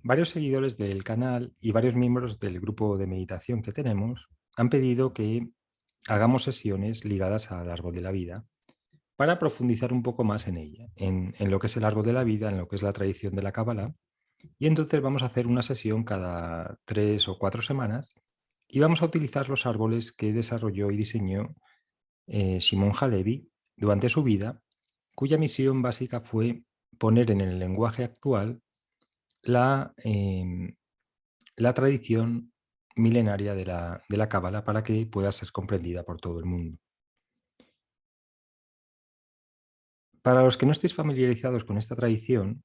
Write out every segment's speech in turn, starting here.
Varios seguidores del canal y varios miembros del grupo de meditación que tenemos han pedido que hagamos sesiones ligadas al árbol de la vida para profundizar un poco más en ella, en lo que es el árbol de la vida, en lo que es la tradición de la Cábala. Y entonces vamos a hacer una sesión cada 3 o 4 semanas y vamos a utilizar los árboles que desarrolló y diseñó Shimon Halevi durante su vida, cuya misión básica fue poner en el lenguaje actual la, la tradición milenaria de la Cábala para que pueda ser comprendida por todo el mundo. Para los que no estéis familiarizados con esta tradición,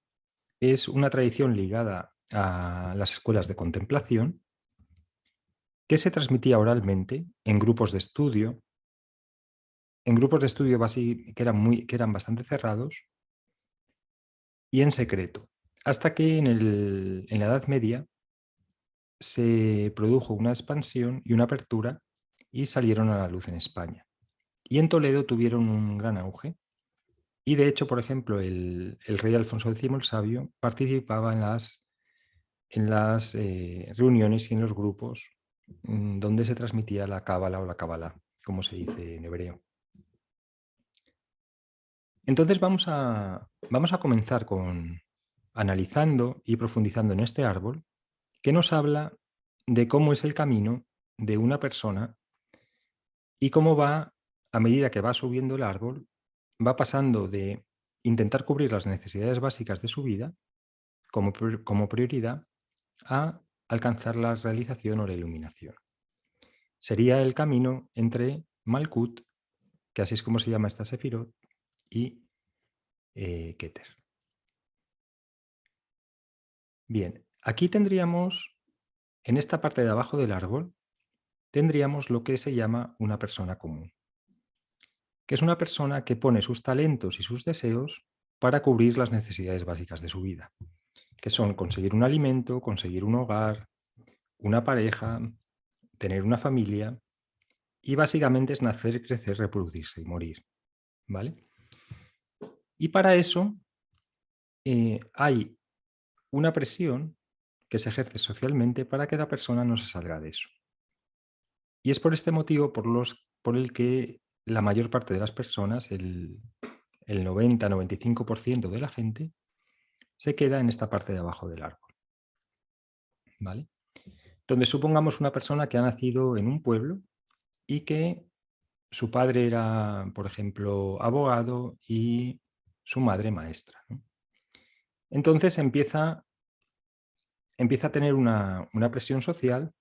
es una tradición ligada a las escuelas de contemplación que se transmitía oralmente en grupos de estudio que eran bastante cerrados y en secreto, hasta que en la Edad Media se produjo una expansión y una apertura y salieron a la luz en España. Y en Toledo tuvieron un gran auge. Y de hecho, por ejemplo, el rey Alfonso X el Sabio participaba en las reuniones y en los grupos donde se transmitía la cábala o la cábala, como se dice en hebreo. Entonces vamos a comenzar con analizando y profundizando en este árbol que nos habla de cómo es el camino de una persona y cómo va, a medida que va subiendo el árbol, va pasando de intentar cubrir las necesidades básicas de su vida como prioridad a alcanzar la realización o la iluminación. Sería el camino entre Malkut, que así es como se llama esta Sefirot, y Keter. Bien, aquí tendríamos, en esta parte de abajo del árbol, tendríamos lo que se llama una persona común, que es una persona que pone sus talentos y sus deseos para cubrir las necesidades básicas de su vida, que son conseguir un alimento, conseguir un hogar, una pareja, tener una familia, y básicamente es nacer, crecer, reproducirse y morir, ¿vale? Y para eso hay una presión que se ejerce socialmente para que la persona no se salga de eso. Y es por este motivo por el que la mayor parte de las personas, el 90-95% de la gente, se queda en esta parte de abajo del árbol, ¿vale? Donde supongamos una persona que ha nacido en un pueblo y que su padre era, por ejemplo, abogado y su madre maestra, ¿no? Entonces empieza a tener una presión social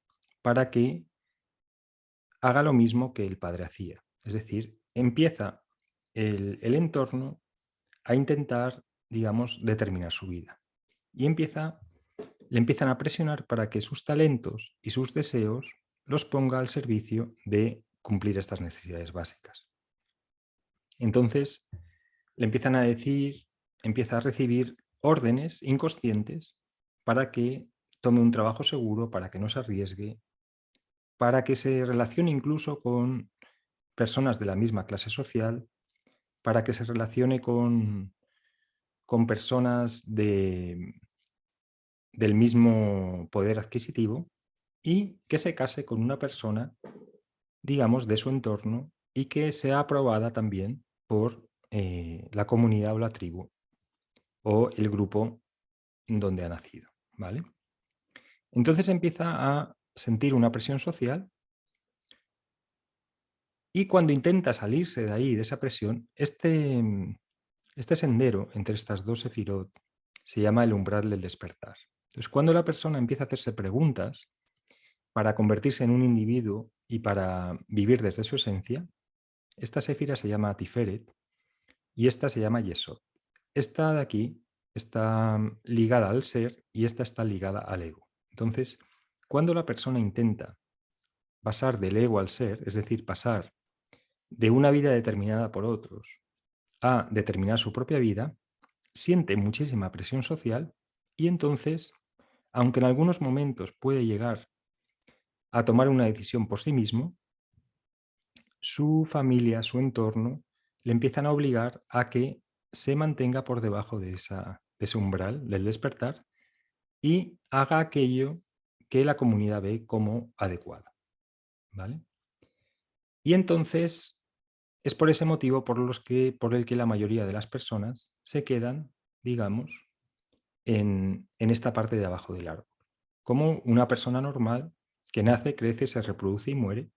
para que haga lo mismo que el padre hacía. Es decir, empieza el entorno a intentar, digamos, determinar su vida. Y le empiezan a presionar para que sus talentos y sus deseos los ponga al servicio de cumplir estas necesidades básicas. Entonces, le empiezan a decir, empieza a recibir órdenes inconscientes para que tome un trabajo seguro, para que no se arriesgue, para que se relacione incluso con personas de la misma clase social, para que se relacione con personas del mismo poder adquisitivo y que se case con una persona, digamos, de su entorno y que sea aprobada también por la comunidad o la tribu o el grupo donde ha nacido, ¿vale? Entonces empieza a sentir una presión social y cuando intenta salirse de ahí, de esa presión, este sendero entre estas dos sefirot se llama el umbral del despertar. Entonces, cuando la persona empieza a hacerse preguntas para convertirse en un individuo y para vivir desde su esencia, esta sefira se llama Tiferet y esta se llama Yesod. Esta de aquí está ligada al ser y esta está ligada al ego. Entonces, cuando la persona intenta pasar del ego al ser, es decir, pasar de una vida determinada por otros a determinar su propia vida, siente muchísima presión social y entonces, aunque en algunos momentos puede llegar a tomar una decisión por sí mismo, su familia, su entorno, le empiezan a obligar a que se mantenga por debajo de ese umbral del despertar y haga aquello que la comunidad ve como adecuado, ¿vale? Y entonces es por ese motivo por el que la mayoría de las personas se quedan, digamos, en esta parte de abajo del árbol, como una persona normal que nace, crece, se reproduce y muere,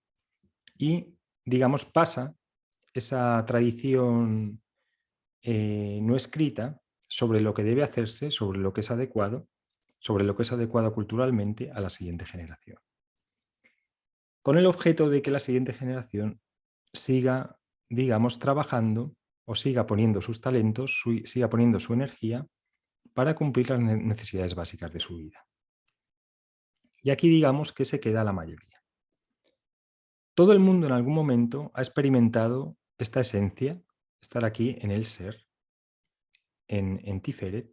y, digamos, pasa esa tradición no escrita sobre lo que debe hacerse, sobre lo que es adecuado, sobre lo que es adecuado culturalmente a la siguiente generación, con el objeto de que la siguiente generación siga, digamos, trabajando o siga poniendo sus talentos, siga poniendo su energía para cumplir las necesidades básicas de su vida. Y aquí digamos que se queda la mayoría. Todo el mundo en algún momento ha experimentado esta esencia, estar aquí en el ser, en Tiferet.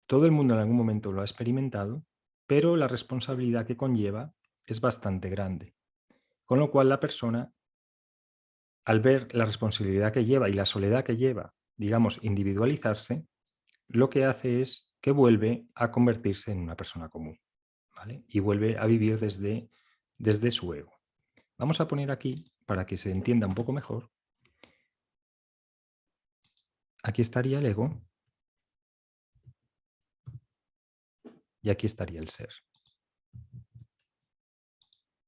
Todo el mundo en algún momento lo ha experimentado, pero la responsabilidad que conlleva es bastante grande. Con lo cual la persona, al ver la responsabilidad que lleva y la soledad que lleva, digamos, individualizarse, lo que hace es que vuelve a convertirse en una persona común, ¿vale? Y vuelve a vivir desde su ego. Vamos a poner aquí, para que se entienda un poco mejor, aquí estaría el ego y aquí estaría el ser,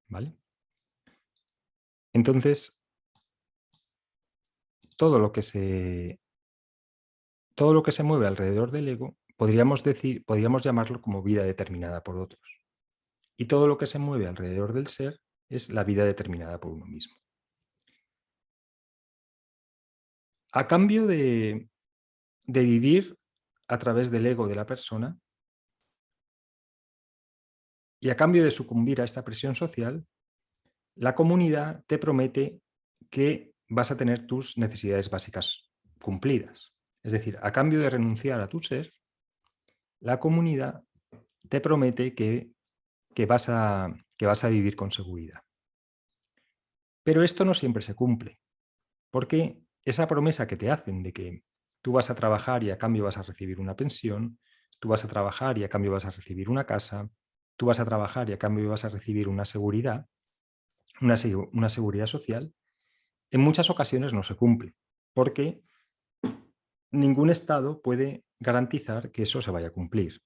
¿vale? Entonces, todo lo que se, todo lo que se mueve alrededor del ego, podríamos llamarlo como vida determinada por otros. Y todo lo que se mueve alrededor del ser es la vida determinada por uno mismo. A cambio de vivir a través del ego de la persona y a cambio de sucumbir a esta presión social, la comunidad te promete que vas a tener tus necesidades básicas cumplidas. Es decir, a cambio de renunciar a tu ser, la comunidad te promete que vas a vivir con seguridad. Pero esto no siempre se cumple, porque esa promesa que te hacen de que tú vas a trabajar y a cambio vas a recibir una pensión, tú vas a trabajar y a cambio vas a recibir una casa, tú vas a trabajar y a cambio vas a recibir una seguridad, una seguridad social, en muchas ocasiones no se cumple, porque ningún Estado puede garantizar que eso se vaya a cumplir.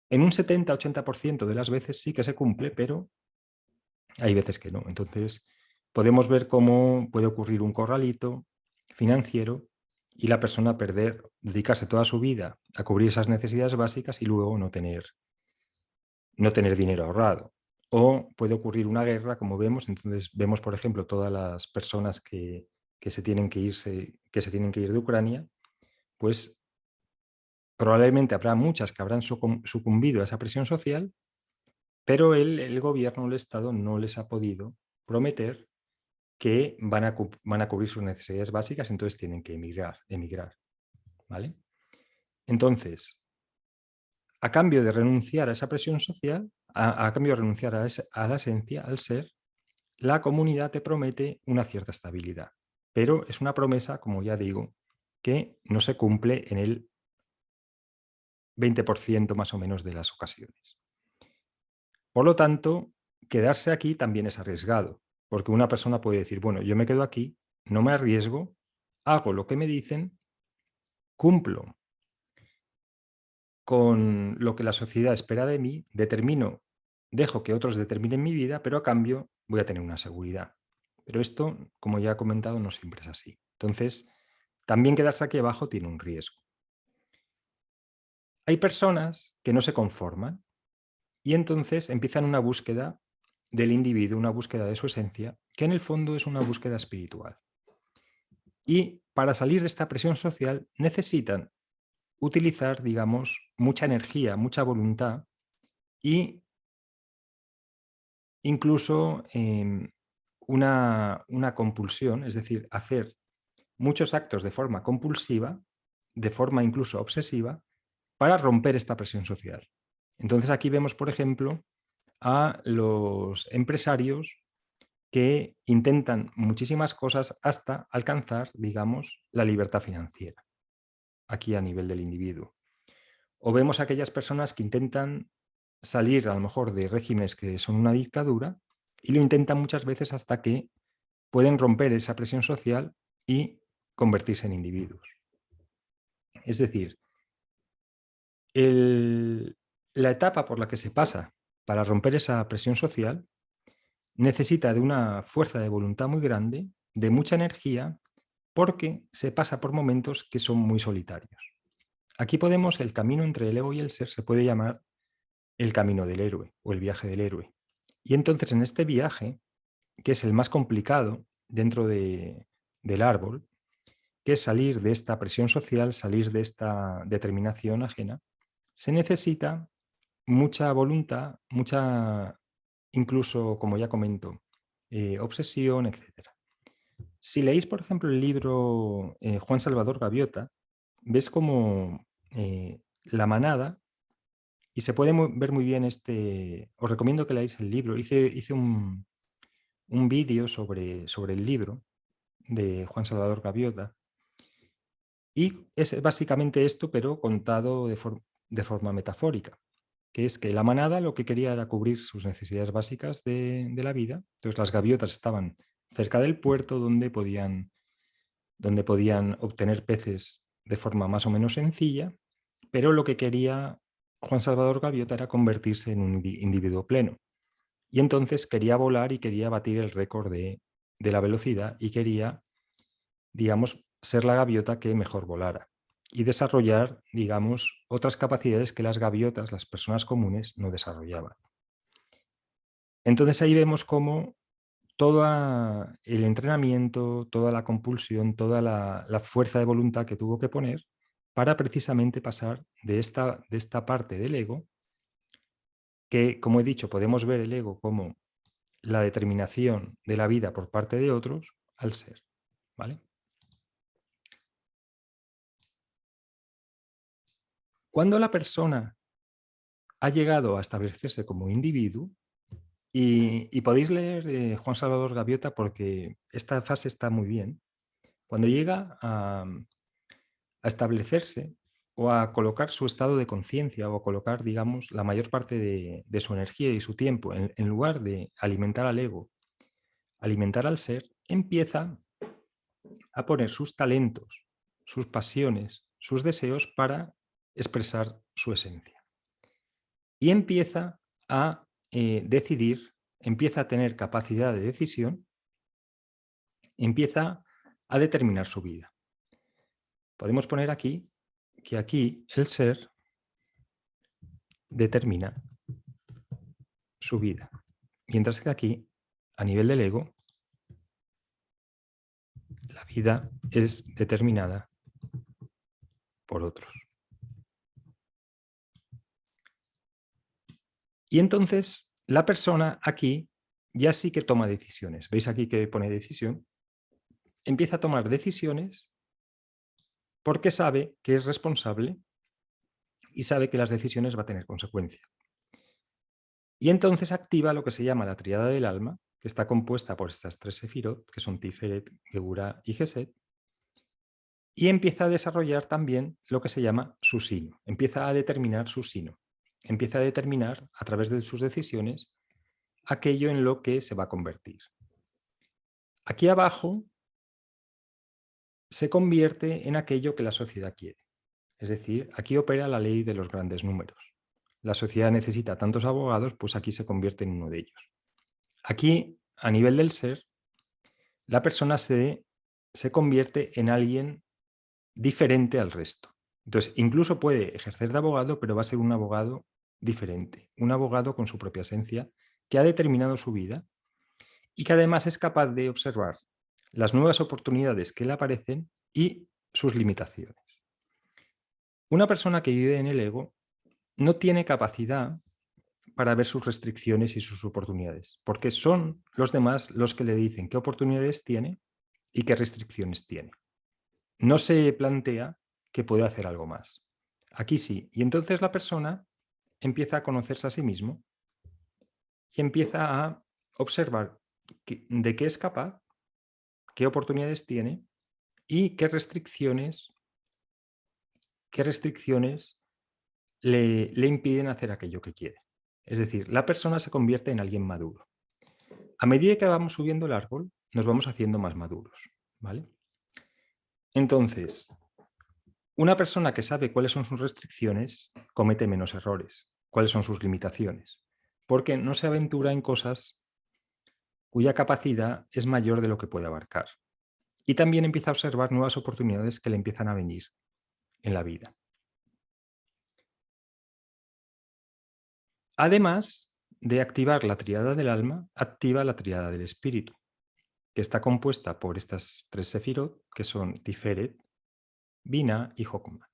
En un 70-80% de las veces sí que se cumple, pero hay veces que no. Entonces, podemos ver cómo puede ocurrir un corralito financiero y la persona dedicarse toda su vida a cubrir esas necesidades básicas y luego no tener dinero ahorrado. O puede ocurrir una guerra, como vemos, entonces vemos, por ejemplo, todas las personas que se tienen que ir de Ucrania, pues probablemente habrá muchas que habrán sucumbido a esa presión social, pero el gobierno o el Estado no les ha podido prometer que van a cubrir sus necesidades básicas, entonces tienen que emigrar, ¿vale? Entonces, a cambio de renunciar a esa presión social, a cambio de renunciar a la esencia, al ser, la comunidad te promete una cierta estabilidad, pero es una promesa, como ya digo, que no se cumple en el 20% más o menos de las ocasiones. Por lo tanto, quedarse aquí también es arriesgado, porque una persona puede decir, bueno, yo me quedo aquí, no me arriesgo, hago lo que me dicen, cumplo con lo que la sociedad espera de mí, dejo que otros determinen mi vida, pero a cambio voy a tener una seguridad. Pero esto, como ya he comentado, no siempre es así. Entonces, también quedarse aquí abajo tiene un riesgo. Hay personas que no se conforman y entonces empiezan una búsqueda del individuo, una búsqueda de su esencia, que en el fondo es una búsqueda espiritual. Y para salir de esta presión social necesitan utilizar, digamos, mucha energía, mucha voluntad y incluso una compulsión, es decir, hacer muchos actos de forma compulsiva, de forma incluso obsesiva, para romper esta presión social. Entonces aquí vemos, por ejemplo, a los empresarios que intentan muchísimas cosas hasta alcanzar, digamos, la libertad financiera, aquí a nivel del individuo. O vemos a aquellas personas que intentan salir a lo mejor de regímenes que son una dictadura y lo intentan muchas veces hasta que pueden romper esa presión social y convertirse en individuos. Es decir, la etapa por la que se pasa para romper esa presión social necesita de una fuerza de voluntad muy grande, de mucha energía, porque se pasa por momentos que son muy solitarios. Aquí podemos, el camino entre el ego y el ser se puede llamar el camino del héroe o el viaje del héroe. Y entonces en este viaje, que es el más complicado dentro del árbol, que es salir de esta presión social, salir de esta determinación ajena, se necesita mucha voluntad, mucha, incluso, como ya comento, obsesión, etc. Si leéis, por ejemplo, el libro Juan Salvador Gaviota, ves como la manada, y se puede ver muy bien os recomiendo que leáis el libro, hice un vídeo sobre el libro de Juan Salvador Gaviota, y es básicamente esto, pero contado de forma metafórica, que es que la manada lo que quería era cubrir sus necesidades básicas de la vida. Entonces las gaviotas estaban cerca del puerto donde podían obtener peces de forma más o menos sencilla, pero lo que quería Juan Salvador Gaviota era convertirse en un individuo pleno. Y entonces quería volar y quería batir el récord de la velocidad y quería, digamos, ser la gaviota que mejor volara y desarrollar, digamos, otras capacidades que las gaviotas, las personas comunes, no desarrollaban. Entonces ahí vemos cómo todo el entrenamiento, toda la compulsión, toda la fuerza de voluntad que tuvo que poner para precisamente pasar de esta parte del ego, que, como he dicho, podemos ver el ego como la determinación de la vida por parte de otros, al ser. ¿Vale? Cuando la persona ha llegado a establecerse como individuo, y podéis leer Juan Salvador Gaviota porque esta fase está muy bien, cuando llega a establecerse o a colocar su estado de conciencia o a colocar, digamos, la mayor parte de su energía y su tiempo en lugar de alimentar al ego, alimentar al ser, empieza a poner sus talentos, sus pasiones, sus deseos para expresar su esencia. Y empieza a decidir, empieza a tener capacidad de decisión, empieza a determinar su vida. Podemos poner aquí que aquí el ser determina su vida, mientras que aquí, a nivel del ego, la vida es determinada por otros. Y entonces la persona aquí ya sí que toma decisiones. ¿Veis aquí que pone decisión? Empieza a tomar decisiones porque sabe que es responsable y sabe que las decisiones va a tener consecuencia. Y entonces activa lo que se llama la tríada del alma, que está compuesta por estas tres sefirot, que son Tiferet, Geburah y Geset, y empieza a desarrollar también lo que se llama su sino. Empieza a determinar su sino. Empieza a determinar, a través de sus decisiones, aquello en lo que se va a convertir. Aquí abajo se convierte en aquello que la sociedad quiere. Es decir, aquí opera la ley de los grandes números. La sociedad necesita tantos abogados, pues aquí se convierte en uno de ellos. Aquí, a nivel del ser, la persona se convierte en alguien diferente al resto. Entonces, incluso puede ejercer de abogado, pero va a ser un abogado diferente, un abogado con su propia esencia, que ha determinado su vida y que además es capaz de observar las nuevas oportunidades que le aparecen y sus limitaciones. Una persona que vive en el ego no tiene capacidad para ver sus restricciones y sus oportunidades, porque son los demás los que le dicen qué oportunidades tiene y qué restricciones tiene. No se plantea que puede hacer algo más. Aquí sí. Y entonces la persona empieza a conocerse a sí mismo y empieza a observar de qué es capaz, qué oportunidades tiene y qué restricciones le impiden hacer aquello que quiere. Es decir, la persona se convierte en alguien maduro. A medida que vamos subiendo el árbol, nos vamos haciendo más maduros, ¿vale? Entonces, una persona que sabe cuáles son sus restricciones comete menos errores, cuáles son sus limitaciones, porque no se aventura en cosas cuya capacidad es mayor de lo que puede abarcar. Y también empieza a observar nuevas oportunidades que le empiezan a venir en la vida. Además de activar la tríada del alma, activa la tríada del espíritu, que está compuesta por estas tres sefirot, que son Tiferet, Binah y Jokma.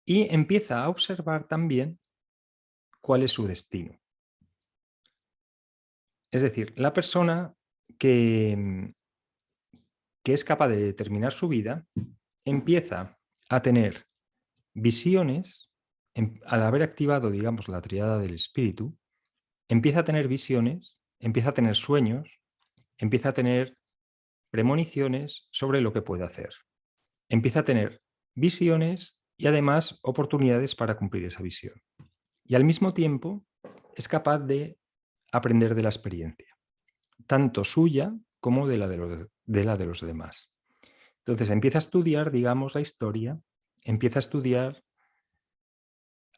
Y empieza a observar también cuál es su destino. Es decir, la persona que es capaz de determinar su vida empieza a tener visiones, al haber activado, digamos, la tríada del espíritu, empieza a tener visiones, empieza a tener sueños, empieza a tener premoniciones sobre lo que puede hacer. Empieza a tener visiones y además oportunidades para cumplir esa visión. Y al mismo tiempo es capaz de aprender de la experiencia, tanto suya como de la de los demás. Entonces empieza a estudiar, digamos, la historia, empieza a estudiar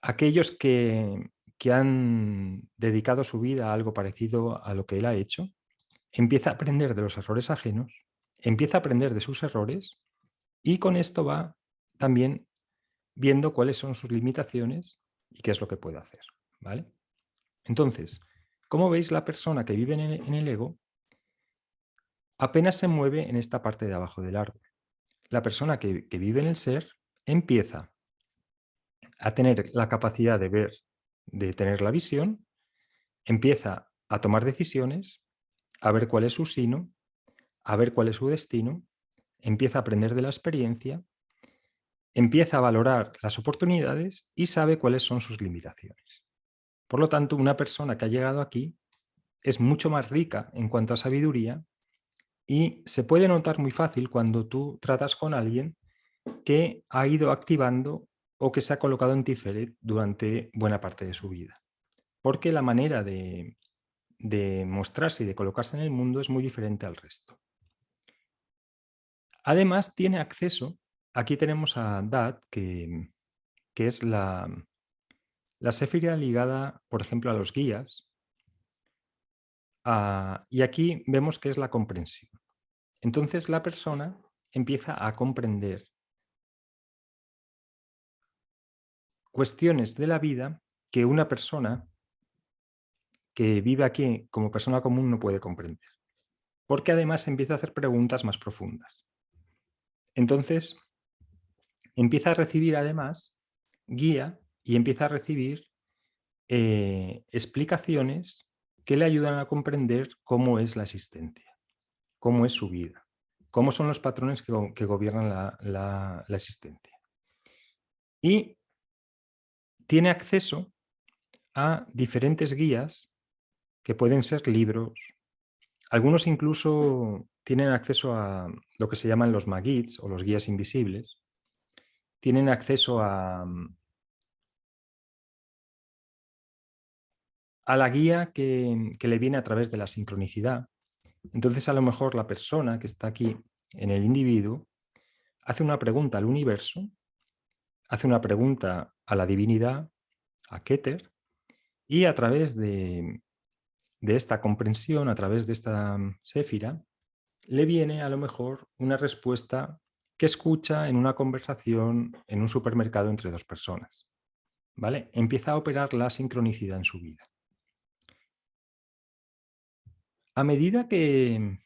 aquellos que han dedicado su vida a algo parecido a lo que él ha hecho, empieza a aprender de los errores ajenos, empieza a aprender de sus errores y con esto va también viendo cuáles son sus limitaciones y qué es lo que puede hacer, ¿vale? Entonces, como veis, la persona que vive en el ego apenas se mueve en esta parte de abajo del árbol. La persona que vive en el ser empieza a tener la capacidad de ver, de tener la visión, empieza a tomar decisiones, a ver cuál es su sino, a ver cuál es su destino, empieza a aprender de la experiencia, empieza a valorar las oportunidades y sabe cuáles son sus limitaciones. Por lo tanto, una persona que ha llegado aquí es mucho más rica en cuanto a sabiduría y se puede notar muy fácil cuando tú tratas con alguien que ha ido activando o que se ha colocado en Tiferet durante buena parte de su vida. Porque la manera de mostrarse y de colocarse en el mundo es muy diferente al resto. Además, tiene acceso, aquí tenemos a Dat, que es la séfira ligada, por ejemplo, a los guías, y aquí vemos que es la comprensión. Entonces la persona empieza a comprender cuestiones de la vida que una persona que vive aquí como persona común no puede comprender, porque además empieza a hacer preguntas más profundas. Entonces empieza a recibir además guía y empieza a recibir explicaciones que le ayudan a comprender cómo es la existencia, cómo es su vida, cómo son los patrones que gobiernan la existencia. Y tiene acceso a diferentes guías que pueden ser libros. Algunos incluso tienen acceso a lo que se llaman los Magids o los guías invisibles. Tienen acceso a la guía que le viene a través de la sincronicidad. Entonces, a lo mejor la persona que está aquí en el individuo hace una pregunta al universo, hace una pregunta a la divinidad, a Keter, y a través de esta comprensión, a través de esta séfira, le viene a lo mejor una respuesta que escucha en una conversación en un supermercado entre dos personas. ¿Vale? Empieza a operar la sincronicidad en su vida. A medida que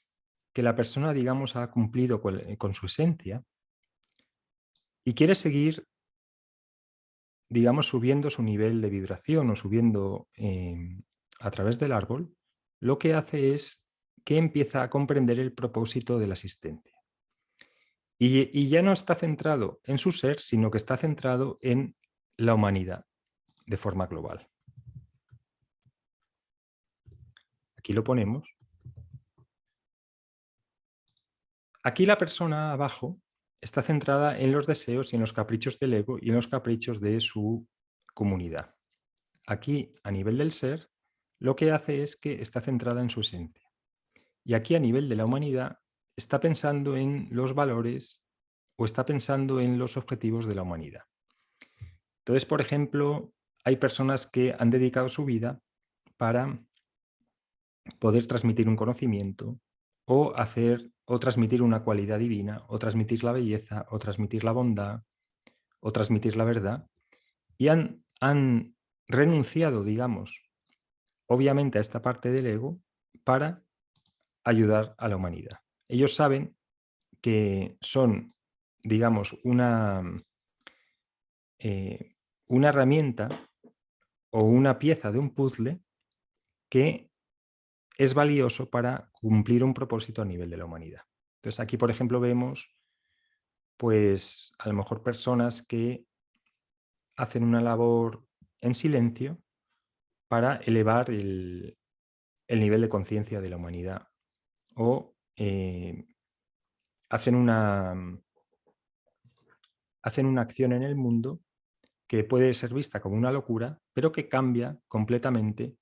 la persona, digamos, ha cumplido con su esencia y quiere seguir, digamos, subiendo su nivel de vibración o subiendo a través del árbol, lo que hace es que empieza a comprender el propósito de la existencia. Y ya no está centrado en su ser, sino que está centrado en la humanidad de forma global. Aquí lo ponemos. Aquí la persona abajo está centrada en los deseos y en los caprichos del ego y en los caprichos de su comunidad. Aquí, a nivel del ser, lo que hace es que está centrada en su esencia. Y aquí, a nivel de la humanidad, está pensando en los valores o está pensando en los objetivos de la humanidad. Entonces, por ejemplo, hay personas que han dedicado su vida para poder transmitir un conocimiento o hacer o transmitir una cualidad divina, o transmitir la belleza, o transmitir la bondad, o transmitir la verdad, y han renunciado, digamos, obviamente a esta parte del ego para ayudar a la humanidad. Ellos saben que son, digamos, una herramienta o una pieza de un puzzle que es valioso para cumplir un propósito a nivel de la humanidad. Entonces aquí, por ejemplo, vemos pues a lo mejor personas que hacen una labor en silencio para elevar el nivel de conciencia de la humanidad o hacen una acción en el mundo que puede ser vista como una locura, pero que cambia completamente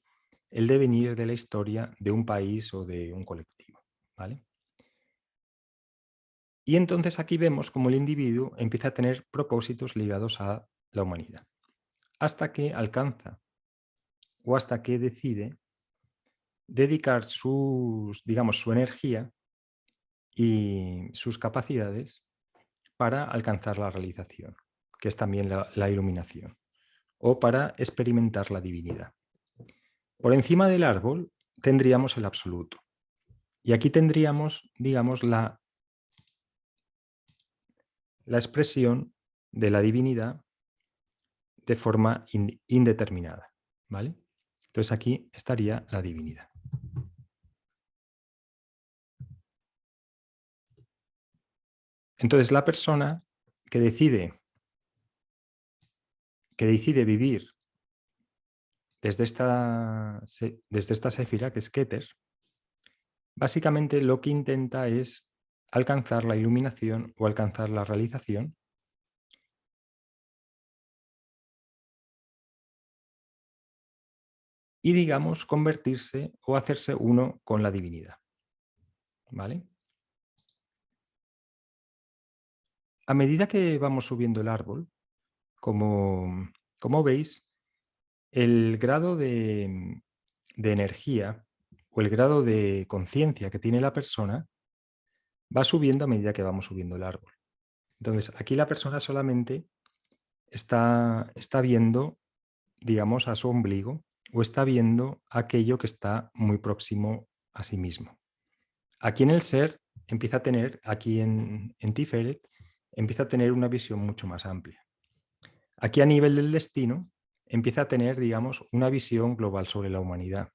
el devenir de la historia de un país o de un colectivo, ¿vale? Y entonces aquí vemos cómo el individuo empieza a tener propósitos ligados a la humanidad, hasta que alcanza o hasta que decide dedicar digamos, su energía y sus capacidades para alcanzar la realización, que es también la iluminación, o para experimentar la divinidad. Por encima del árbol tendríamos el absoluto. Y aquí tendríamos, digamos, la expresión de la divinidad de forma indeterminada, ¿vale? Entonces aquí estaría la divinidad. Entonces la persona que decide vivir desde esta séfira, que es Keter, básicamente lo que intenta es alcanzar la iluminación o alcanzar la realización y, digamos, convertirse o hacerse uno con la divinidad, ¿vale? A medida que vamos subiendo el árbol, como veis, el grado de energía o el grado de conciencia que tiene la persona va subiendo a medida que vamos subiendo el árbol. Entonces, aquí la persona solamente está viendo, digamos, a su ombligo o está viendo aquello que está muy próximo a sí mismo. Aquí en el ser empieza a tener, aquí en Tiferet, empieza a tener una visión mucho más amplia. Aquí a nivel del destino empieza a tener, digamos, una visión global sobre la humanidad.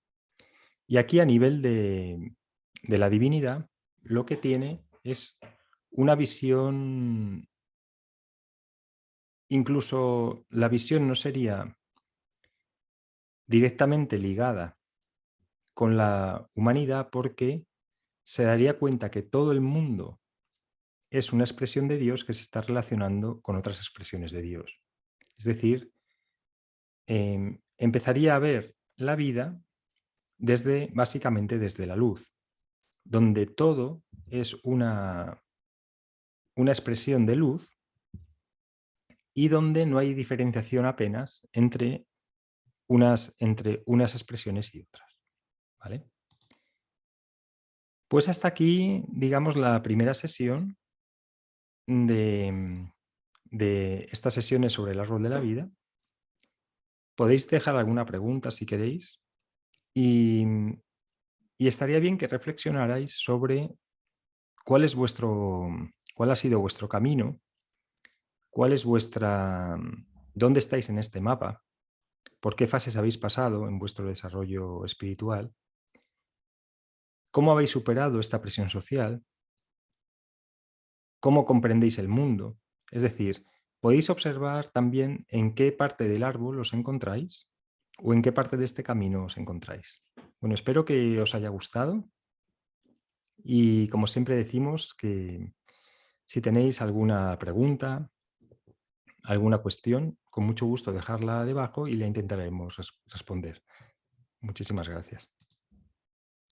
Y aquí a nivel de la divinidad, lo que tiene es una visión, incluso la visión no sería directamente ligada con la humanidad porque se daría cuenta que todo el mundo es una expresión de Dios que se está relacionando con otras expresiones de Dios. Es decir, empezaría a ver la vida básicamente desde la luz, donde todo es una expresión de luz y donde no hay diferenciación apenas entre unas expresiones y otras, ¿vale? Pues hasta aquí, digamos, la primera sesión de estas sesiones sobre el árbol de la vida. Podéis dejar alguna pregunta si queréis y, y estaría bien que reflexionarais sobre cuál ha sido vuestro camino, dónde estáis en este mapa, por qué fases habéis pasado en vuestro desarrollo espiritual, cómo habéis superado esta presión social, cómo comprendéis el mundo. Es decir, podéis observar también en qué parte del árbol os encontráis o en qué parte de este camino os encontráis. Bueno, espero que os haya gustado y como siempre decimos que Si tenéis alguna pregunta, alguna cuestión, con mucho gusto dejarla debajo y la intentaremos responder. Muchísimas gracias.